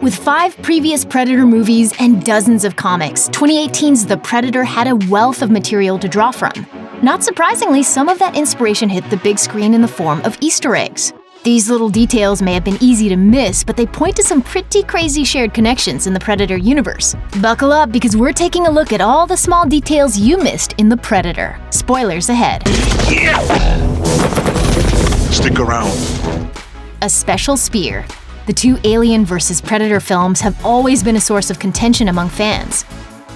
With 5 previous Predator movies and dozens of comics, 2018's The Predator had a wealth of material to draw from. Not surprisingly, some of that inspiration hit the big screen in the form of Easter eggs. These little details may have been easy to miss, but they point to some pretty crazy shared connections in the Predator universe. Buckle up, because we're taking a look at all the small details you missed in The Predator. Spoilers ahead. Yeah. Stick around. A special spear. The 2 Alien vs. Predator films have always been a source of contention among fans.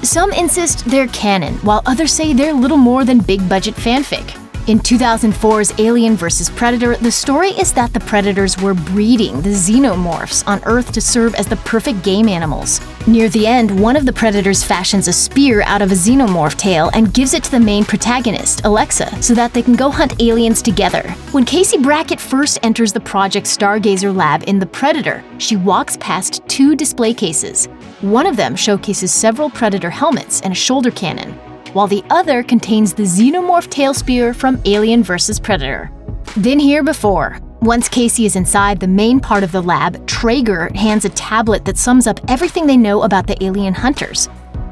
Some insist they're canon, while others say they're little more than big-budget fanfic. In 2004's Alien vs. Predator, the story is that the Predators were breeding the xenomorphs on Earth to serve as the perfect game animals. Near the end, one of the Predators fashions a spear out of a xenomorph tail and gives it to the main protagonist, Alexa, so that they can go hunt aliens together. When Casey Brackett first enters the Project Stargazer lab in The Predator, she walks past 2 display cases. One of them showcases several Predator helmets and a shoulder cannon, while the other contains the xenomorph tail spear from Alien vs. Predator. Been here before. Once Casey is inside the main part of the lab, Traeger hands a tablet that sums up everything they know about the alien hunters.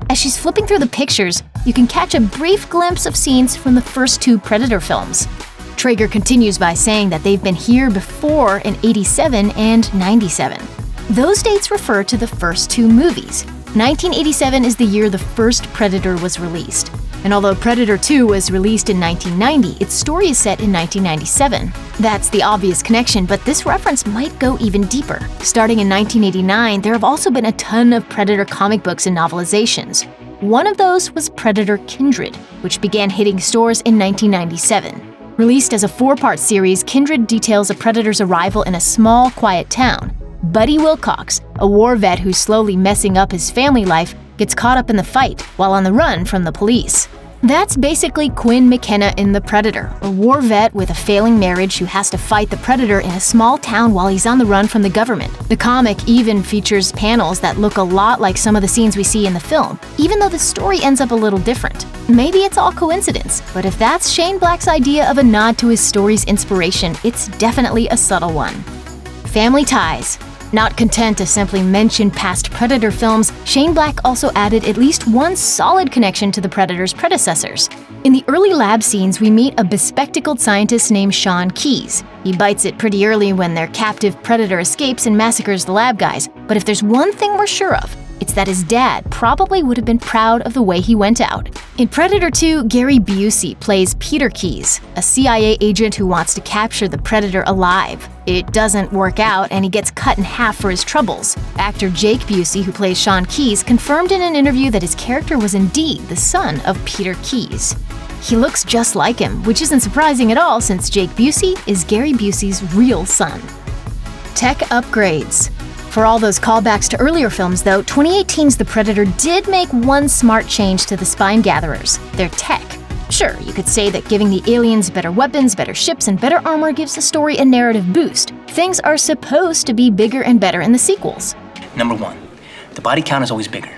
As she's flipping through the pictures, you can catch a brief glimpse of scenes from the first 2 Predator films. Traeger continues by saying that they've been here before in '87 and '97. Those dates refer to the first 2 movies. 1987 is the year the first Predator was released. And although Predator 2 was released in 1990, its story is set in 1997. That's the obvious connection, but this reference might go even deeper. Starting in 1989, there have also been a ton of Predator comic books and novelizations. One of those was Predator Kindred, which began hitting stores in 1997. Released as a 4-part series, Kindred details a Predator's arrival in a small, quiet town. Buddy Wilcox, a war vet who's slowly messing up his family life, gets caught up in the fight while on the run from the police. That's basically Quinn McKenna in The Predator, a war vet with a failing marriage who has to fight the Predator in a small town while he's on the run from the government. The comic even features panels that look a lot like some of the scenes we see in the film, even though the story ends up a little different. Maybe it's all coincidence, but if that's Shane Black's idea of a nod to his story's inspiration, it's definitely a subtle one. Family ties. Not content to simply mention past Predator films, Shane Black also added at least one solid connection to the Predator's predecessors. In the early lab scenes, we meet a bespectacled scientist named Sean Keyes. He bites it pretty early when their captive Predator escapes and massacres the lab guys, but if there's one thing we're sure of, it's that his dad probably would have been proud of the way he went out. In Predator 2, Gary Busey plays Peter Keyes, a CIA agent who wants to capture the Predator alive. It doesn't work out, and he gets cut in half for his troubles. Actor Jake Busey, who plays Sean Keyes, confirmed in an interview that his character was indeed the son of Peter Keyes. He looks just like him, which isn't surprising at all since Jake Busey is Gary Busey's real son. Tech upgrades. For all those callbacks to earlier films, though, 2018's The Predator did make one smart change to the Spine Gatherers: their tech. Sure, you could say that giving the aliens better weapons, better ships, and better armor gives the story a narrative boost. Things are supposed to be bigger and better in the sequels. Number 1, the body count is always bigger.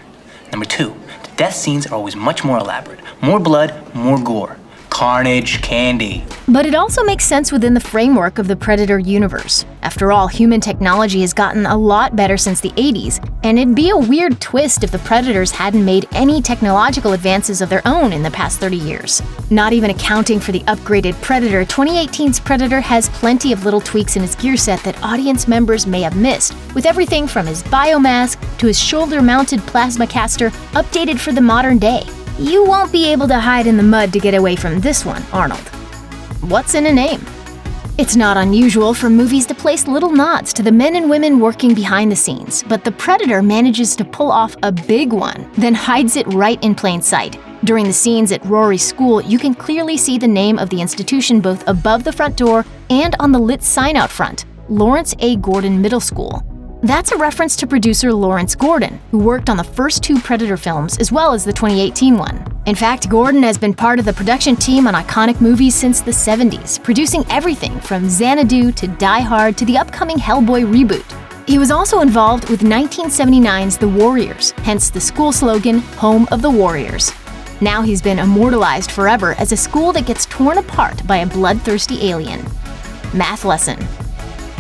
Number 2, the death scenes are always much more elaborate. More blood, more gore. Carnage, candy. But it also makes sense within the framework of the Predator universe. After all, human technology has gotten a lot better since the 80s, and it'd be a weird twist if the Predators hadn't made any technological advances of their own in the past 30 years. Not even accounting for the upgraded Predator, 2018's Predator has plenty of little tweaks in his gear set that audience members may have missed, with everything from his biomask to his shoulder-mounted plasma caster updated for the modern day. You won't be able to hide in the mud to get away from this one, Arnold. What's in a name? It's not unusual for movies to place little nods to the men and women working behind the scenes, but The Predator manages to pull off a big one, then hides it right in plain sight. During the scenes at Rory's school, you can clearly see the name of the institution both above the front door and on the lit sign out front, Lawrence A. Gordon Middle School. That's a reference to producer Lawrence Gordon, who worked on the first 2 Predator films as well as the 2018 one. In fact, Gordon has been part of the production team on iconic movies since the 70s, producing everything from Xanadu to Die Hard to the upcoming Hellboy reboot. He was also involved with 1979's The Warriors, hence the school slogan, Home of the Warriors. Now he's been immortalized forever as a school that gets torn apart by a bloodthirsty alien. Math lesson.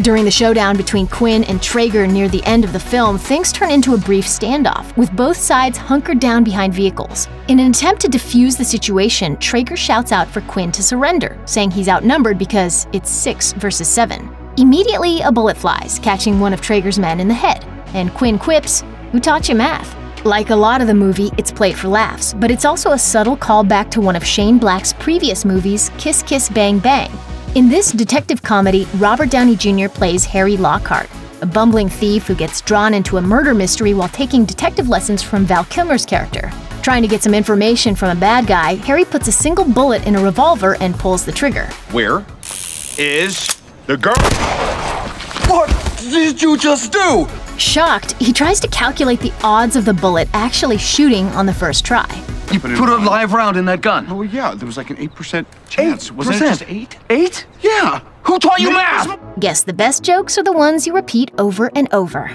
During the showdown between Quinn and Traeger near the end of the film, things turn into a brief standoff, with both sides hunkered down behind vehicles. In an attempt to defuse the situation, Traeger shouts out for Quinn to surrender, saying he's outnumbered because it's 6 versus 7. Immediately, a bullet flies, catching one of Traeger's men in the head, and Quinn quips, "Who taught you math?" Like a lot of the movie, it's played for laughs, but it's also a subtle callback to one of Shane Black's previous movies, Kiss Kiss Bang Bang. In this detective comedy, Robert Downey Jr. plays Harry Lockhart, a bumbling thief who gets drawn into a murder mystery while taking detective lessons from Val Kilmer's character. Trying to get some information from a bad guy, Harry puts a single bullet in a revolver and pulls the trigger. Where is the girl? What did you just do? Shocked, he tries to calculate the odds of the bullet actually shooting on the first try. You put a live round in that gun. Oh, yeah, there was like an 8% chance. 8%? Wasn't it just 8? 8? Yeah. Who taught you math? Guess the best jokes are the ones you repeat over and over.